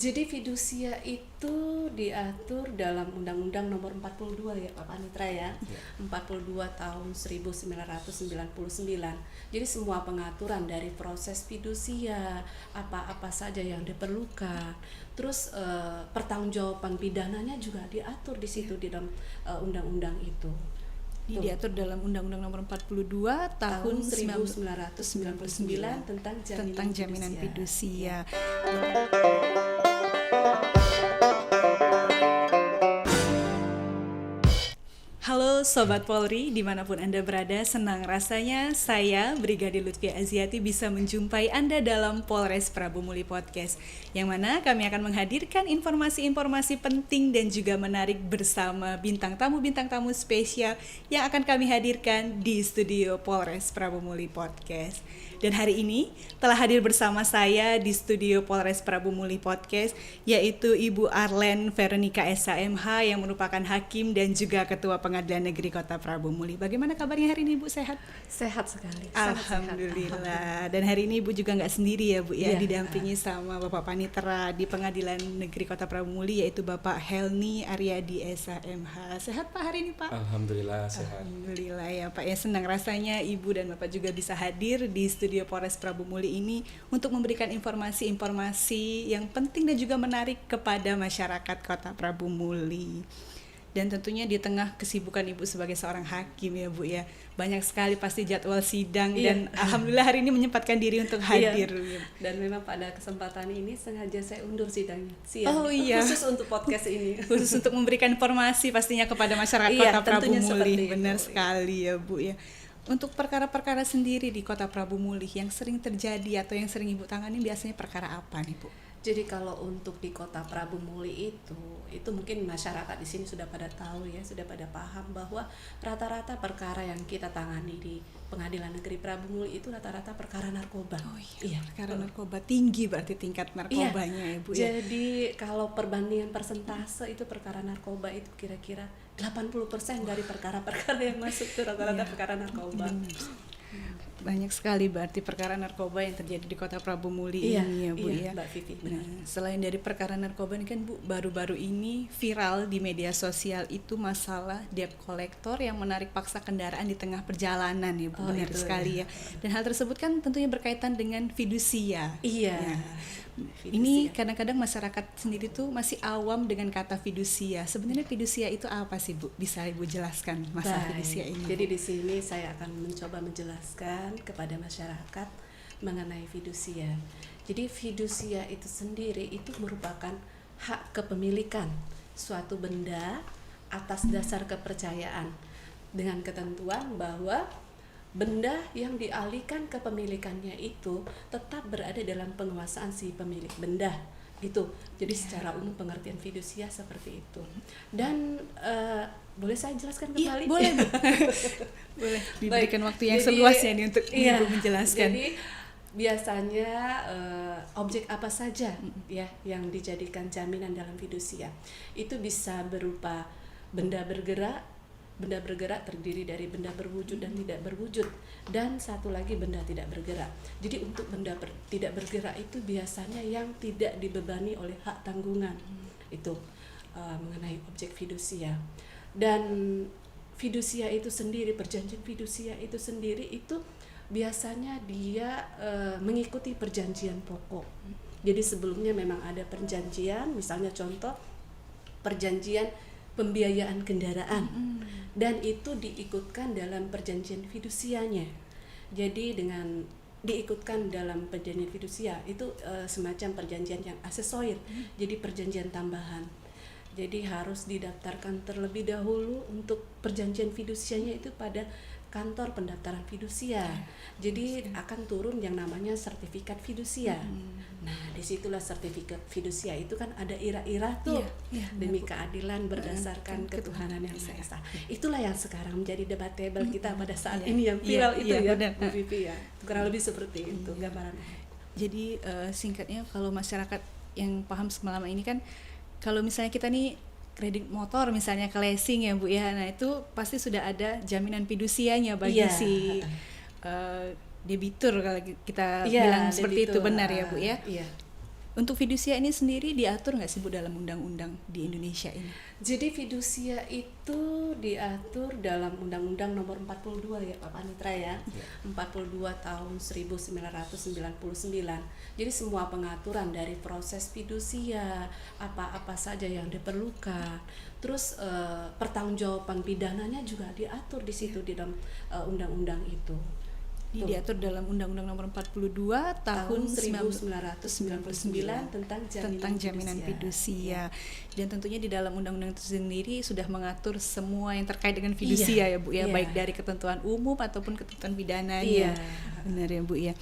Jadi fidusia itu diatur dalam Undang-Undang Nomor 42 ya Pak Panitra ya. 42 tahun 1999. Jadi semua pengaturan dari proses fidusia, apa-apa saja yang diperlukan. Terus pertanggungjawaban pidananya juga diatur di situ di dalam undang-undang itu. Ini diatur dalam Undang-Undang Nomor 42 tahun 1999 tentang jaminan fidusia. Halo Sobat Polri, dimanapun Anda berada, senang rasanya saya, Brigadir Lutfi Aziati, bisa menjumpai Anda dalam Polres Prabu Muli Podcast, yang mana kami akan menghadirkan informasi-informasi penting dan juga menarik bersama bintang tamu spesial yang akan kami hadirkan di studio Polres Prabu Muli Podcast. Dan hari ini telah hadir bersama saya di studio Polres Prabu Muli Podcast, yaitu Ibu Arlen Veronica SHMH yang merupakan hakim dan juga Ketua Pengadilan Negeri Kota Prabu Muli. Bagaimana kabarnya hari ini, Bu? Sehat? Sehat sekali. Alhamdulillah. Dan hari ini Ibu juga nggak sendiri ya, Bu ya, didampingi sama Bapak Panitera di Pengadilan Negeri Kota Prabu Muli, yaitu Bapak Helni Aryadi SHMH. Sehat Pak hari ini, Pak? Alhamdulillah sehat. Alhamdulillah ya Pak, ya senang rasanya Ibu dan Bapak juga bisa hadir di studio Polres Prabu Muli ini untuk memberikan informasi-informasi yang penting dan juga menarik kepada masyarakat Kota Prabu Muli. Dan tentunya di tengah kesibukan Ibu sebagai seorang hakim ya Bu ya, banyak sekali pasti jadwal sidang dan alhamdulillah hari ini menyempatkan diri untuk hadir. Dan memang pada kesempatan ini sengaja saya undur sidangnya siang. Oh iya. Khusus untuk podcast ini. Khusus untuk memberikan informasi pastinya kepada masyarakat Kota Prabu Muli. Benar sekali ya Bu ya. Untuk perkara-perkara sendiri di Kota Prabu Muli yang sering terjadi atau yang sering Ibu tangani biasanya perkara apa nih Bu? Jadi kalau untuk di Kota Prabu Muli itu mungkin masyarakat di sini sudah pada tahu ya, sudah pada paham bahwa rata-rata perkara yang kita tangani di Pengadilan Negeri Prabu Muli itu rata-rata perkara narkoba. Oh iya, perkara narkoba tinggi berarti tingkat narkobanya ya Bu ya. Jadi kalau perbandingan persentase itu perkara narkoba itu kira-kira 80% dari perkara-perkara yang masuk ke rata-rata perkara narkoba. Banyak sekali berarti perkara narkoba yang terjadi di Kota Prabu Muli ini ya Bu ya. Mbak Vivi. Nah, selain dari perkara narkoba ini kan Bu, baru-baru ini viral di media sosial itu masalah debt collector yang menarik paksa kendaraan di tengah perjalanan ya Bu. Benar sekali ya. Dan hal tersebut kan tentunya berkaitan dengan fidusia. Iya. Nah, ini kadang-kadang masyarakat sendiri tuh masih awam dengan kata fidusia. Sebenarnya fidusia itu apa sih Bu? Bisa Ibu jelaskan masalah fidusia ini? Jadi di sini saya akan mencoba menjelaskan kepada masyarakat mengenai fidusia. Jadi fidusia itu sendiri itu merupakan hak kepemilikan suatu benda atas dasar kepercayaan dengan ketentuan bahwa benda yang dialihkan kepemilikannya itu tetap berada dalam penguasaan si pemilik benda itu. Jadi secara umum pengertian fidusia seperti itu. Dan boleh saya jelaskan kembali? Iya, boleh Bu. Boleh diberikan waktu yang seluasnya nih untuk Ibu menjelaskan. Jadi biasanya objek apa saja ya yang dijadikan jaminan dalam fidusia itu bisa berupa benda bergerak. Benda bergerak terdiri dari benda berwujud dan tidak berwujud, dan satu lagi benda tidak bergerak. Jadi untuk benda tidak bergerak itu biasanya yang tidak dibebani oleh hak tanggungan. Itu mengenai objek fidusia. Dan fidusia itu sendiri, perjanjian fidusia itu sendiri itu biasanya dia mengikuti perjanjian pokok. Jadi sebelumnya memang ada perjanjian, misalnya contoh perjanjian pembiayaan kendaraan, dan itu diikutkan dalam perjanjian fidusianya. Jadi dengan diikutkan dalam perjanjian fidusia itu semacam perjanjian yang aksesoris, jadi perjanjian tambahan. Jadi harus didaftarkan terlebih dahulu untuk perjanjian fidusianya itu pada kantor pendaftaran fidusia. Jadi akan turun yang namanya sertifikat fidusia. Nah, disitulah sertifikat fidusia itu kan ada ira-ira tuh demi keadilan berdasarkan ketuhanan yang Maha Esa. Itulah yang sekarang menjadi debatable kita pada saat ini yang viral itu ya, Bu Vivi ya. Kurang lebih seperti itu gambarannya. Jadi singkatnya kalau masyarakat yang paham selama ini kan, kalau misalnya kita nih kredit motor misalnya ke leasing ya Bu ya, nah itu pasti sudah ada jaminan fidusianya bagi si debitur kalau kita bilang seperti debitur, itu, benar ya Bu ya. Untuk fidusia ini sendiri diatur nggak sih Bu dalam undang-undang di Indonesia ini? Jadi fidusia itu diatur dalam Undang-Undang Nomor 42 ya Pak Panitra ya. 42 tahun 1999. Jadi semua pengaturan dari proses fidusia, apa-apa saja yang diperlukan. Terus pertanggungjawaban pidananya juga diatur di situ di dalam undang-undang itu. Diatur dalam Undang-Undang Nomor 42 tahun 1999 tentang jaminan fidusia. Dan tentunya di dalam undang-undang itu sendiri sudah mengatur semua yang terkait dengan fidusia ya Bu ya, baik dari ketentuan umum ataupun ketentuan pidananya. Benar ya Bu ya.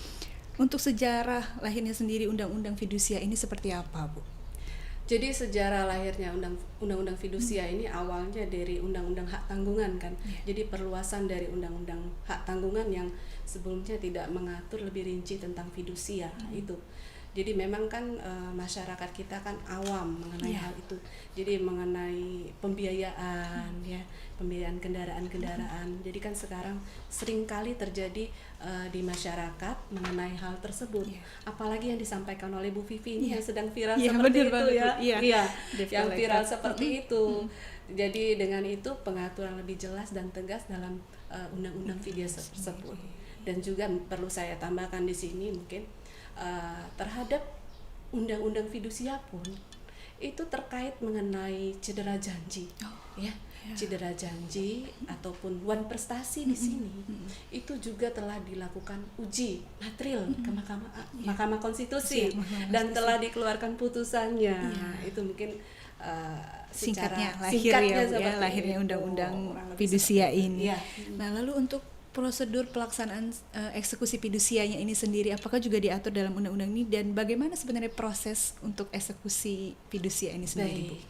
Untuk sejarah lahirnya sendiri undang-undang fidusia ini seperti apa Bu? Jadi sejarah lahirnya undang-undang fidusia ini awalnya dari undang-undang hak tanggungan kan. Jadi perluasan dari undang-undang hak tanggungan yang sebelumnya tidak mengatur lebih rinci tentang fidusia itu. Jadi memang kan masyarakat kita kan awam mengenai hal itu. Jadi mengenai pembiayaan pembiayaan kendaraan-kendaraan. Jadi kan sekarang sering kali terjadi di masyarakat mengenai hal tersebut. Apalagi yang disampaikan oleh Bu Vivi ini yang sedang viral seperti itu yang viral seperti itu. Jadi dengan itu pengaturan lebih jelas dan tegas dalam undang-undang fidusia tersebut. Dan juga perlu saya tambahkan di sini mungkin terhadap undang-undang fidusia pun itu terkait mengenai cedera janji, cedera janji ataupun wan prestasi di sini itu juga telah dilakukan uji material ke Mahkamah Konstitusi dan telah dikeluarkan putusannya. Itu mungkin singkatnya lahirnya undang-undang fidusia ini. Nah, lalu untuk prosedur pelaksanaan eksekusi fidusianya ini sendiri apakah juga diatur dalam undang-undang ini, dan bagaimana sebenarnya proses untuk eksekusi fidusia ini sendiri Bu?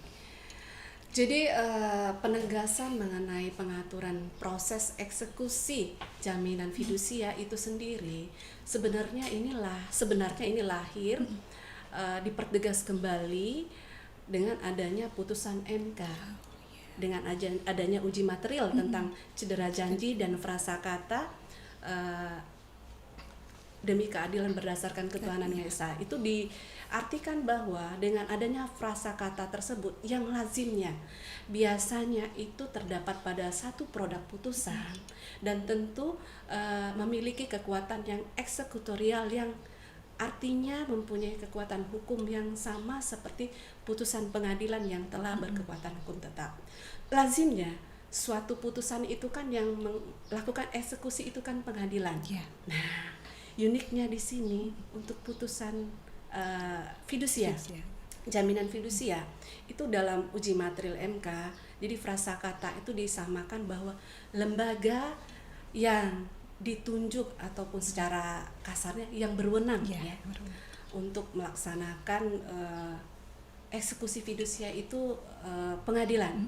Jadi penegasan mengenai pengaturan proses eksekusi jaminan fidusia itu sendiri sebenarnya ini lahir dipertegas kembali dengan adanya putusan MK. Dengan adanya uji material tentang cedera janji dan prasakata demi keadilan berdasarkan ketuhanan yang esa, itu diartikan bahwa dengan adanya prasakata tersebut yang lazimnya biasanya itu terdapat pada satu produk putusan dan tentu memiliki kekuatan yang eksekutorial yang artinya mempunyai kekuatan hukum yang sama seperti putusan pengadilan yang telah berkekuatan hukum tetap. Lazimnya suatu putusan itu kan yang melakukan eksekusi itu kan pengadilan. Nah, uniknya di sini untuk putusan fidusia, jaminan fidusia itu dalam uji material MK, jadi prasakata itu disamakan bahwa lembaga yang ditunjuk ataupun secara kasarnya yang berwenang untuk melaksanakan eksekusi fidusia itu pengadilan,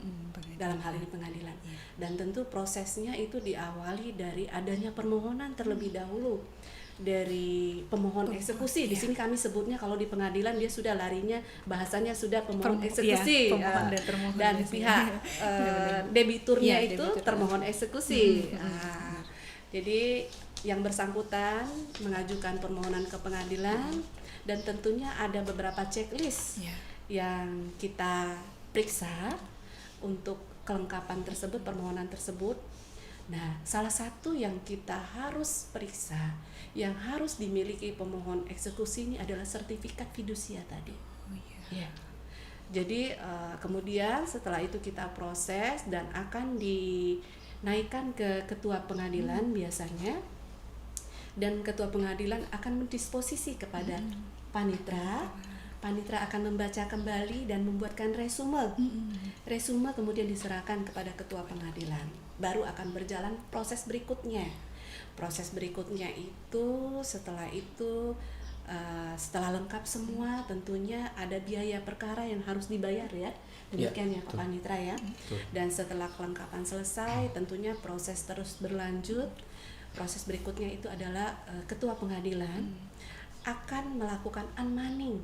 dalam hal ini pengadilan. Dan tentu prosesnya itu diawali dari adanya permohonan terlebih dahulu dari pemohon eksekusi. Di sini kami sebutnya kalau di pengadilan dia sudah larinya bahasanya sudah pemohon eksekusi dan pihak debiturnya itu termohon eksekusi. Jadi yang bersangkutan mengajukan permohonan ke pengadilan dan tentunya ada beberapa checklist yang kita periksa untuk kelengkapan tersebut, permohonan tersebut. Nah, salah satu yang kita harus periksa, yang harus dimiliki pemohon eksekusi ini adalah sertifikat fidusia tadi. Jadi kemudian setelah itu kita proses dan akan dinaikkan ke ketua pengadilan biasanya, dan ketua pengadilan akan mendisposisi kepada panitra. Panitra akan membaca kembali dan membuatkan resume. Resume kemudian diserahkan kepada ketua pengadilan. Baru akan berjalan proses berikutnya. Proses berikutnya itu setelah lengkap semua, tentunya ada biaya perkara yang harus dibayar ya. Demikian ya Pak Panitra ya. Dan setelah kelengkapan selesai, tentunya proses terus berlanjut. Proses berikutnya itu adalah ketua pengadilan akan melakukan unmanning.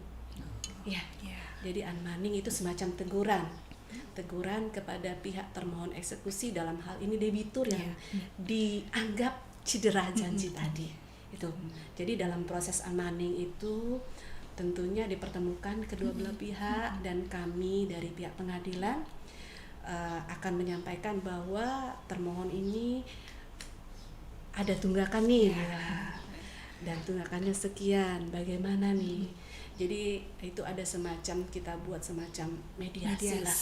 Jadi unmanning itu semacam teguran kepada pihak termohon eksekusi, dalam hal ini debitur yang dianggap cedera janji tadi. Itu. Jadi dalam proses unmanning itu tentunya dipertemukan kedua belah pihak, dan kami dari pihak pengadilan akan menyampaikan bahwa termohon ini ada tunggakan nih, dan tunggakannya sekian, bagaimana nih. Jadi itu ada semacam, kita buat semacam mediasi lah.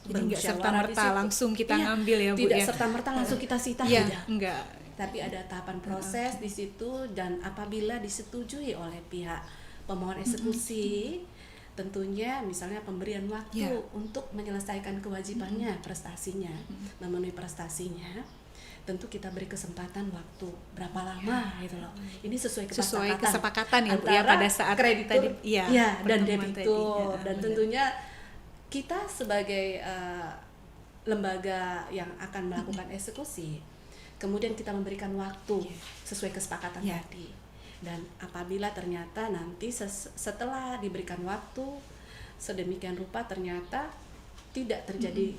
Jadi nggak Bermusyawarah serta-merta di situ. langsung kita Iya, ngambil ya Bu tidak ya. serta-merta langsung kita sita, Iya, tidak. enggak. Tapi ada tahapan proses di situ, dan apabila disetujui oleh pihak pemohon eksekusi, tentunya misalnya pemberian waktu untuk menyelesaikan kewajibannya, prestasinya, memenuhi prestasinya, tentu kita beri kesempatan waktu berapa lama gitu loh. Ini sesuai kesepakatan ya Bu ya antara pada saat kreditur tadi, dan pertemuan debitur, tadi. dan tentunya kita sebagai lembaga yang akan melakukan eksekusi, kemudian kita memberikan waktu sesuai kesepakatan tadi. Dan apabila ternyata nanti setelah diberikan waktu sedemikian rupa ternyata tidak terjadi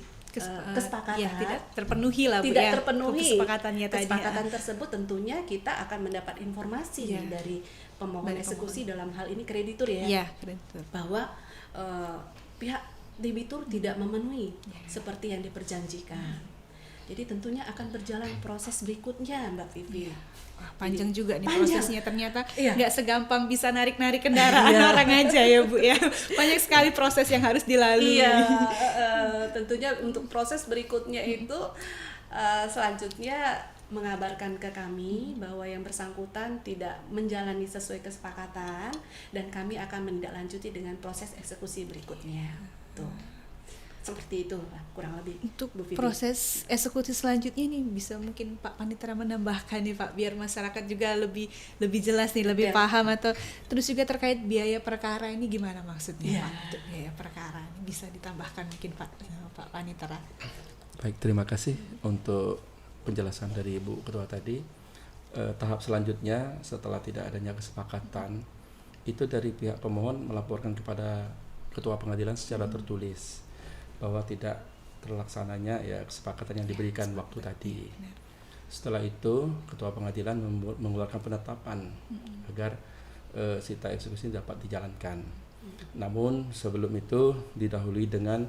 kesepakatan, tidak terpenuhi lah Bu tidak ya, terpenuhi kesepakatannya tadi. kesepakatan tersebut, tentunya kita akan mendapat informasi nih dari pemohon eksekusi, dalam hal ini kreditur ya, kreditur. bahwa pihak debitur tidak memenuhi seperti yang diperjanjikan. Jadi tentunya akan berjalan proses berikutnya, Mbak Vivi. Panjang juga nih panjang. prosesnya, ternyata nggak segampang bisa narik-narik kendaraan orang aja ya Bu ya. Banyak sekali proses yang harus dilalui. Iya, tentunya untuk proses berikutnya itu selanjutnya mengabarkan ke kami bahwa yang bersangkutan tidak menjalani sesuai kesepakatan, dan kami akan menindaklanjuti dengan proses eksekusi berikutnya. Tuh. Seperti itu lah, kurang lebih. Untuk Bu Vivi. proses eksekusi selanjutnya nih, bisa mungkin Pak Panitera menambahkan nih Pak, biar masyarakat juga lebih jelas nih, lebih paham, atau terus juga terkait biaya perkara ini gimana maksudnya Pak? Untuk biaya perkara ini bisa ditambahkan mungkin Pak Panitera. Baik, terima kasih untuk penjelasan dari Ibu Ketua tadi. Tahap selanjutnya setelah tidak adanya kesepakatan, itu dari pihak pemohon melaporkan kepada Ketua Pengadilan secara tertulis bahwa tidak terlaksananya kesepakatan yang diberikan waktu tadi. Setelah itu Ketua Pengadilan mengeluarkan penetapan agar sita eksekusi dapat dijalankan. Namun sebelum itu didahului dengan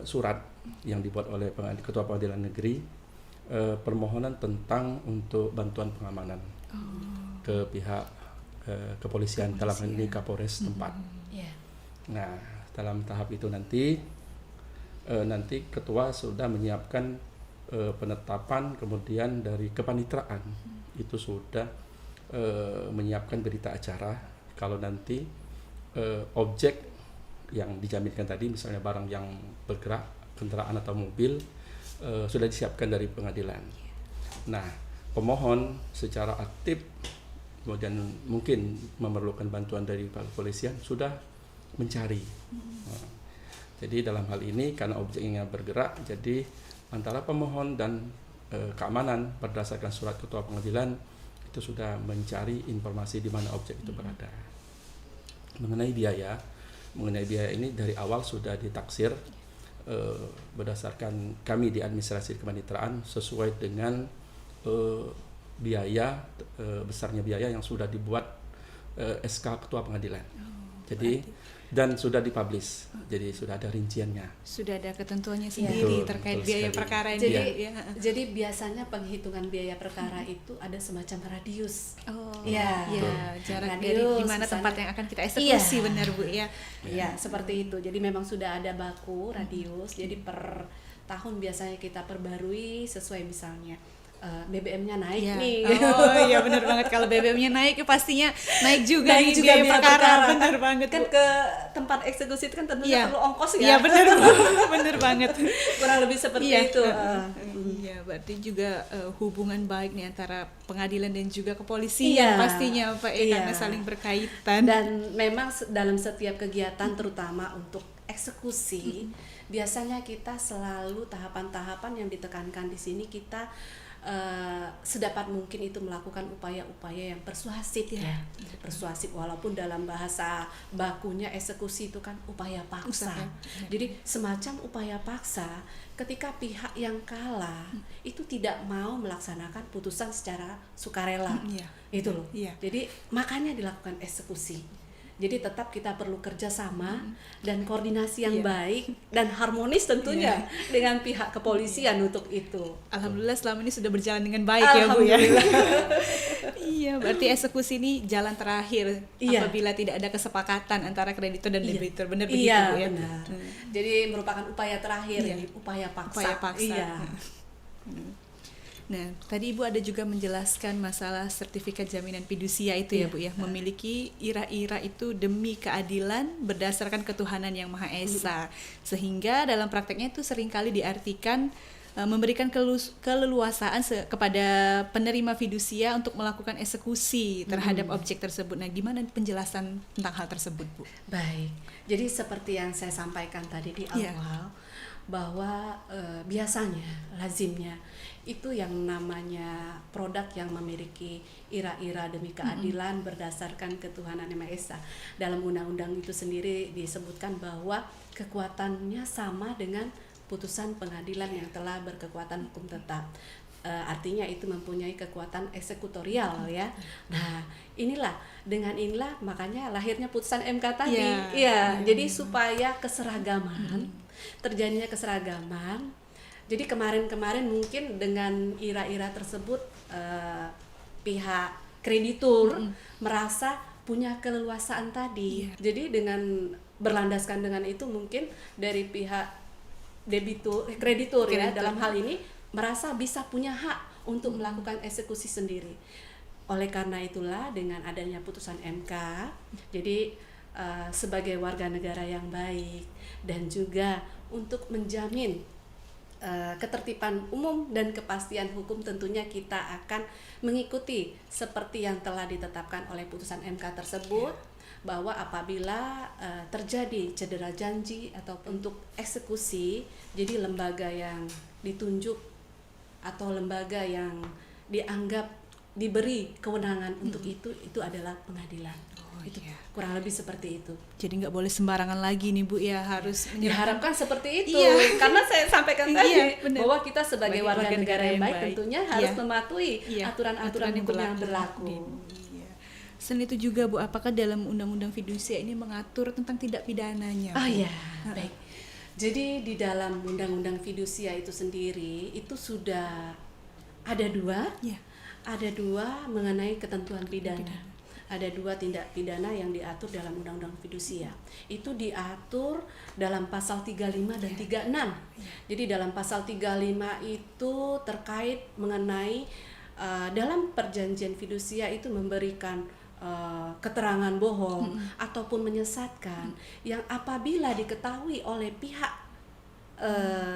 surat yang dibuat oleh Ketua Pengadilan Negeri, permohonan tentang untuk bantuan pengamanan ke pihak kepolisian, dalam hal ini Kapolres tempat. Nah, dalam tahap itu nanti ketua sudah menyiapkan penetapan, kemudian dari kepanitraan itu sudah menyiapkan berita acara kalau nanti objek yang dijaminkan tadi, misalnya barang yang bergerak, kendaraan atau mobil, sudah disiapkan dari pengadilan. Nah, pemohon secara aktif, kemudian mungkin memerlukan bantuan dari kepolisian, sudah mencari. Jadi dalam hal ini karena objeknya bergerak, jadi antara pemohon dan keamanan berdasarkan surat Ketua Pengadilan itu sudah mencari informasi di mana objek itu berada. Mengenai biaya ini dari awal sudah ditaksir berdasarkan kami di administrasi kepanitraan sesuai dengan biaya besarnya biaya yang sudah dibuat SK Ketua Pengadilan. Jadi dan sudah dipublish, jadi sudah ada rinciannya. Sudah ada ketentuannya sendiri terkait biaya perkara ini. Jadi biasanya penghitungan biaya perkara itu ada semacam radius. Jarak radius, dari di mana tempat yang akan kita eksekusi, benar Bu ya. Iya, seperti itu. Jadi memang sudah ada baku radius. Jadi per tahun biasanya kita perbarui sesuai misalnya BBM-nya naik nih. Oh iya, benar banget, kalau BBM-nya naik pastinya naik juga biaya perkara. Benar banget kan Bu. ke tempat eksekusi itu kan tentunya perlu ongkos ya. Iya benar benar banget. Kurang lebih seperti itu. Iya, berarti juga hubungan baik nih antara pengadilan dan juga kepolisian pastinya Pak, karena saling berkaitan. Dan memang dalam setiap kegiatan terutama untuk eksekusi biasanya kita selalu tahapan-tahapan yang ditekankan di sini, kita sedapat mungkin itu melakukan upaya-upaya yang persuasif persuasif, walaupun dalam bahasa bakunya eksekusi itu kan upaya paksa. Jadi semacam upaya paksa ketika pihak yang kalah itu tidak mau melaksanakan putusan secara sukarela. Itu loh. Jadi makanya dilakukan eksekusi. Jadi tetap kita perlu kerjasama dan koordinasi yang Iya. baik dan harmonis tentunya dengan pihak kepolisian untuk itu. Alhamdulillah selama ini sudah berjalan dengan baik ya Bu ya. Iya, berarti eksekusi ini jalan terakhir Iya. apabila tidak ada kesepakatan antara kreditor dan Iya. debitur. Benar begitu Iya, Bu ya? benar. Jadi merupakan upaya terakhir, Iya. ini upaya paksa. Upaya paksa. Iya. Nah, tadi Ibu ada juga menjelaskan masalah sertifikat jaminan fidusia itu ya Iya. Bu ya, memiliki ira-ira itu demi keadilan berdasarkan ketuhanan yang Maha Esa. Sehingga dalam prakteknya itu seringkali diartikan memberikan keleluasaan kepada penerima fidusia untuk melakukan eksekusi terhadap objek tersebut. Nah, gimana penjelasan tentang hal tersebut, Bu? Baik. Jadi seperti yang saya sampaikan tadi di Iya. awal bahwa biasanya lazimnya itu yang namanya produk yang memiliki ira-ira demi keadilan berdasarkan ketuhanan yang Maha Esa. Dalam undang-undang itu sendiri disebutkan bahwa kekuatannya sama dengan putusan pengadilan yang telah berkekuatan hukum tetap. Artinya itu mempunyai kekuatan eksekutorial ya. Nah, dengan inilah makanya lahirnya putusan MK tadi. Iya. Iya, jadi supaya keseragaman, terjadinya keseragaman. Jadi kemarin-kemarin mungkin dengan ira-ira tersebut pihak kreditur merasa punya keleluasaan tadi. Iya. Jadi dengan berlandaskan dengan itu mungkin dari pihak kreditur ya dalam hal ini merasa bisa punya hak untuk melakukan eksekusi sendiri. Oleh karena itulah dengan adanya putusan MK, jadi sebagai warga negara yang baik dan juga untuk menjamin ketertiban umum dan kepastian hukum, tentunya kita akan mengikuti seperti yang telah ditetapkan oleh putusan MK tersebut, bahwa apabila terjadi cedera janji atau untuk eksekusi, jadi lembaga yang ditunjuk atau lembaga yang dianggap diberi kewenangan untuk itu adalah pengadilan. Itu kurang lebih seperti itu. Jadi nggak boleh sembarangan lagi nih Bu ya, harus Diharapkan seperti itu. Iya. Karena saya sampaikan Iya, tadi benar. bahwa kita sebagai warga negara yang baik tentunya harus Iya. mematuhi Iya, aturan-aturan hukum yang berlaku. Iya. Selain itu juga Bu, apakah dalam undang-undang fidusia ini mengatur tentang tindak pidananya? Oh Bu? iya, baik. Jadi di dalam undang-undang fidusia itu sendiri itu sudah ada dua. Iya. Ada dua mengenai ketentuan pidana. Ada dua tindak pidana yang diatur dalam undang-undang fidusia. Itu diatur dalam pasal 35 dan 36. Jadi dalam pasal 35 itu terkait mengenai dalam perjanjian fidusia itu memberikan keterangan bohong ataupun menyesatkan yang apabila diketahui oleh pihak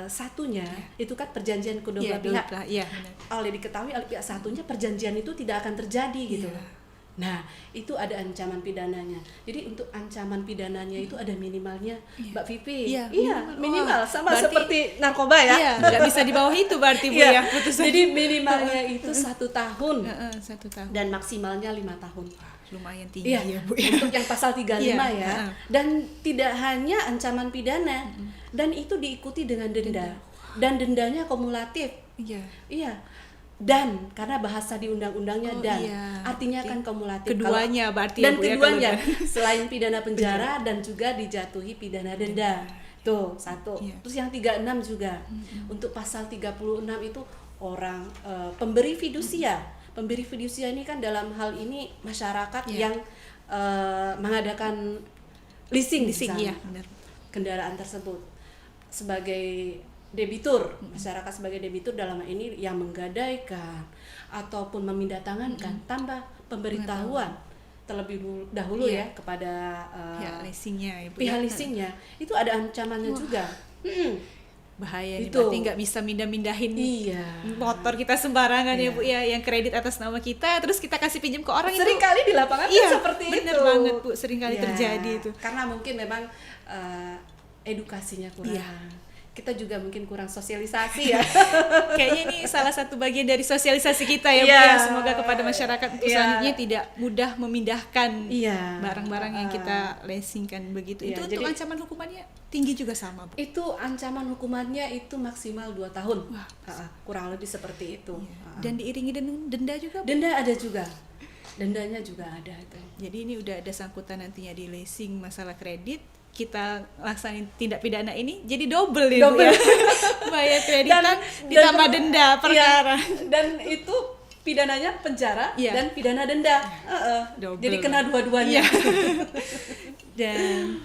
satunya, itu kan perjanjian kedua belah pihak. Iya, benar. Oleh diketahui oleh pihak satunya, perjanjian itu tidak akan terjadi gitu. Iya. Nah, itu ada ancaman pidananya. Jadi untuk ancaman pidananya itu ada minimalnya, Mbak Vivi. Iya, minimal. Oh, Sama berarti- seperti narkoba ya. Iya, nggak bisa di bawah itu berarti Bu Iya. ya putusan. Jadi minimalnya itu 1 tahun 1 tahun. dan maksimalnya 5 tahun. Lumayan tinggi Iya, ya Bu ya. untuk yang pasal 35 Iya, ya. Dan tidak hanya ancaman pidana, dan itu diikuti dengan denda. Dan dendanya kumulatif. Iya. Iya. Dan karena bahasa di undang-undangnya dan iya. artinya kan kumulatif. Keduanya berarti ya Dan Bu ya, keduanya kalau selain pidana penjara dan juga dijatuhi pidana denda. Tuh, satu. Iya. Terus yang 36 juga. Untuk pasal 36 itu orang pemberi fidusia. Pemberi fidusia ini kan dalam hal ini masyarakat Iya. yang mengadakan leasing Leasing, misalnya, iya, benar. kendaraan tersebut sebagai debitur, masyarakat sebagai debitur dalam hal ini yang menggadaikan ataupun memindatangankan tanpa pemberitahuan terlebih dahulu Iya. ya kepada Pihak leasingnya ya Bu. pihak ya. leasingnya, itu ada ancamannya juga. Bahaya nih, Itu. berarti nggak bisa mindah-mindahin Iya. motor kita sembarangan ya Iya. Bu ya, yang kredit atas nama kita terus kita kasih pinjam ke orang Sering itu. kali di lapangan Iya, kan seperti bener itu. banget, Bu. Sering kali Ya, terjadi itu. Karena mungkin memang edukasinya kurang. Iya. Kita juga mungkin kurang sosialisasi ya. Kayaknya ini salah satu bagian dari sosialisasi kita ya Bu Iya. ya. Semoga kepada masyarakat untuk Iya. selanjutnya tidak mudah memindahkan Iya. barang-barang yang kita leasingkan begitu. Iya, Itu untuk jadi- ancaman hukumannya tinggi juga sama Bu. Itu ancaman hukumannya itu maksimal 2 tahun. Wah. Kurang lebih seperti itu. Dan diiringi dengan denda juga Bu. Denda ada juga. dendanya juga ada itu. Jadi ini udah ada sangkutan nantinya di leasing masalah kredit, kita laksanin tindak pidana ini jadi double ya Bu ya. Bayar kreditan ditambah denda perkara. Dan itu pidananya penjara Iya. dan pidana denda. Double. Jadi kena dua-duanya. Iya. Dan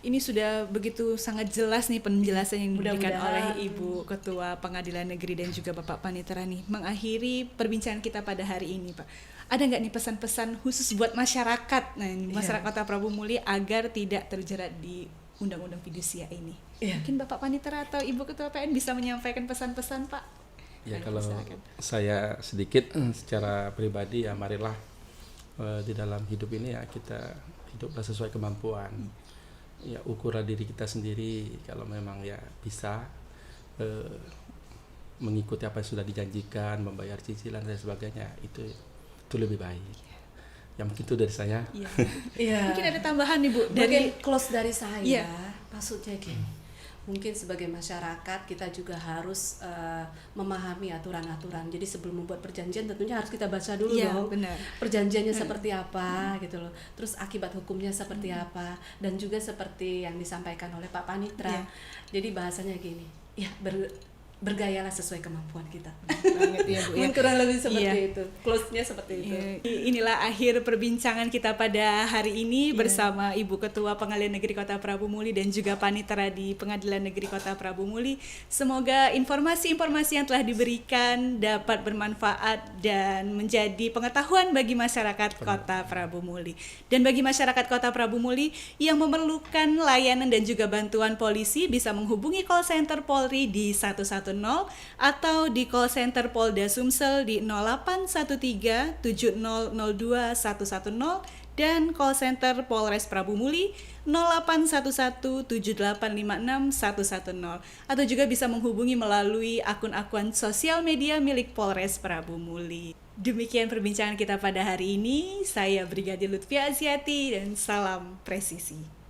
ini sudah begitu sangat jelas nih penjelasan yang diberikan oleh Mudah-mudahan. Ibu Ketua Pengadilan Negeri dan juga Bapak Panitera nih. Mengakhiri perbincangan kita pada hari ini, Pak. Ada nggak nih pesan-pesan khusus buat masyarakat, nah ini masyarakat Kota Prabu Muli agar tidak terjerat di Undang-Undang Fidusia ini? Iya. Mungkin Bapak Panitera atau Ibu Ketua PN bisa menyampaikan pesan-pesan, Pak. Ya, Mari, kalau silakan. saya sedikit secara pribadi, ya marilah di dalam hidup ini ya kita hiduplah sesuai kemampuan. Ya ukurlah diri kita sendiri, kalau memang ya bisa mengikuti apa yang sudah dijanjikan, membayar cicilan dan sebagainya, itu lebih baik. Ya mungkin itu dari saya. Iya. Iya. Mungkin ada tambahan nih Bu Mungkin dari close dari saya, Iya. maksudnya gini, mungkin sebagai masyarakat kita juga harus memahami aturan-aturan. Jadi sebelum membuat perjanjian tentunya harus kita baca dulu Iya, dong, benar. perjanjiannya seperti apa gitu loh. Terus akibat hukumnya seperti apa, dan juga seperti yang disampaikan oleh Pak Panitra. Iya. Jadi bahasanya gini, ya bergayalah sesuai kemampuan kita. banget ya Bu ya. Mungkin kurang lebih seperti Iya. itu, close-nya seperti itu. Inilah akhir perbincangan kita pada hari ini bersama Ibu Ketua Pengadilan Negeri Kota Prabu Muli dan juga Panitera di Pengadilan Negeri Kota Prabu Muli. Semoga informasi-informasi yang telah diberikan dapat bermanfaat dan menjadi pengetahuan bagi masyarakat Kota Prabu Muli. Dan bagi masyarakat Kota Prabu Muli yang memerlukan layanan dan juga bantuan polisi bisa menghubungi call center Polri di 110 atau di call center Polda Sumsel di 0813 7002 110 dan call center Polres Prabu Muli 0811 7856 110 atau juga bisa menghubungi melalui akun-akun sosial media milik Polres Prabu Muli. Demikian perbincangan kita pada hari ini. Saya Brigadir Lutfia Aziati dan salam presisi.